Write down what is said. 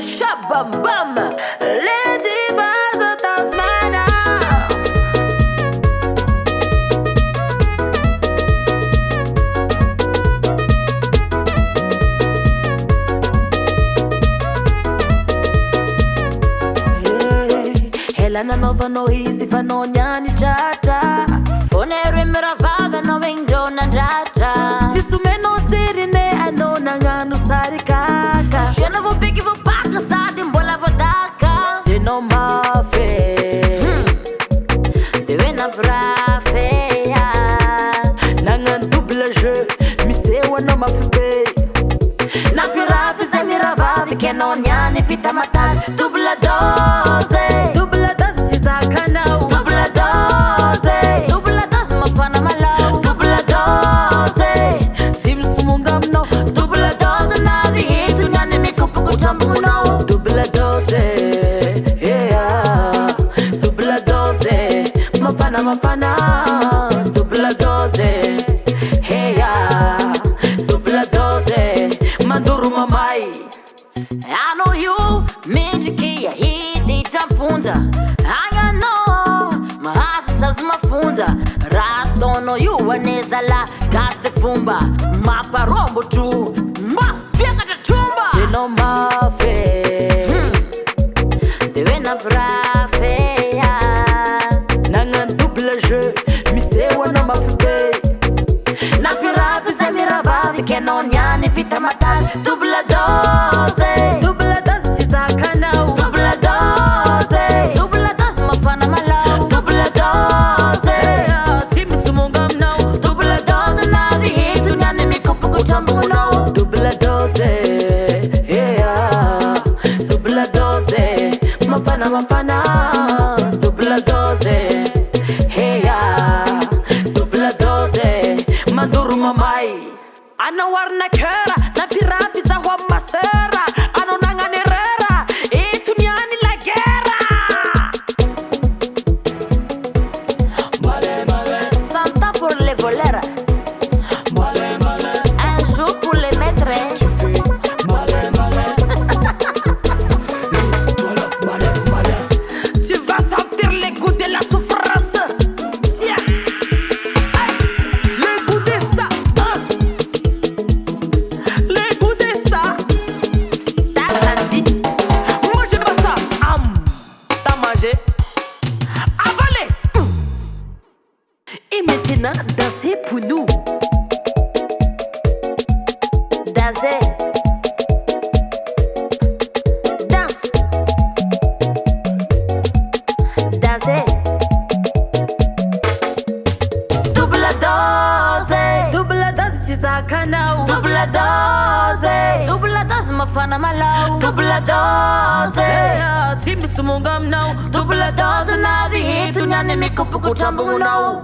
Shabam-bam, Lady Bazo Tasmania. Hela na nova no easy fa no nyani chacha. Fonere miravava no wingo na chacha. Nisume no tirine ano na nganu sari kaka. Shena vo bigi vo baka sadi mbola vo daka. Sino mafe Dewe na brafe ya Nangan double jeu Misewa no mafupe Na pirafi se miravavi Ke no nyani fita matal Double dose Double dose sisa kanau Double dose Double dose mafana malau Double dose Tim sumungam no Double dose na vihitu nyani mikupu kuchambu no Double dose Yeah Double dose Mafana Double dose Hey yeah Double dose Manduru mamai I know you Minjikia hidi champunda Anga no Mahasa zumafunda Ratono you wanezala Kase fumba Maparombo tu Piaka chumba Sino mafe Dewe na brafe ya Nangan double jeu Misewa no mafupe Na pirafi se miravavi Ke no nyani fita matal Double dose Double dose sisa kanau Double dose Double dose mafana malau Double dose Timi sumungam now Double dose na vihitu nyani mikupu kuchambu no Double dose Yeah Double dose Mafana Double dose Hey yeah Double dose Manduru mamai Ana warna kera Na pirafi sa huwa masera Ano nanga nerera Itu nyani la guerra Male Santa pour les voleurs Male Un jour pour les maîtres Tu fais male Tu vas sentir les goûts de la souffrance Tiens Le goût de ça Le goût de ça T'as senti Mangez pas ça T'as mangé Avalé Et maintenant dansez pour nous Dansez Danse Dansez Double dose sisa kanau Double dose mafana malau Double dose Timi sumungam now Double dose na vihitu nyani mikupu kuchambu now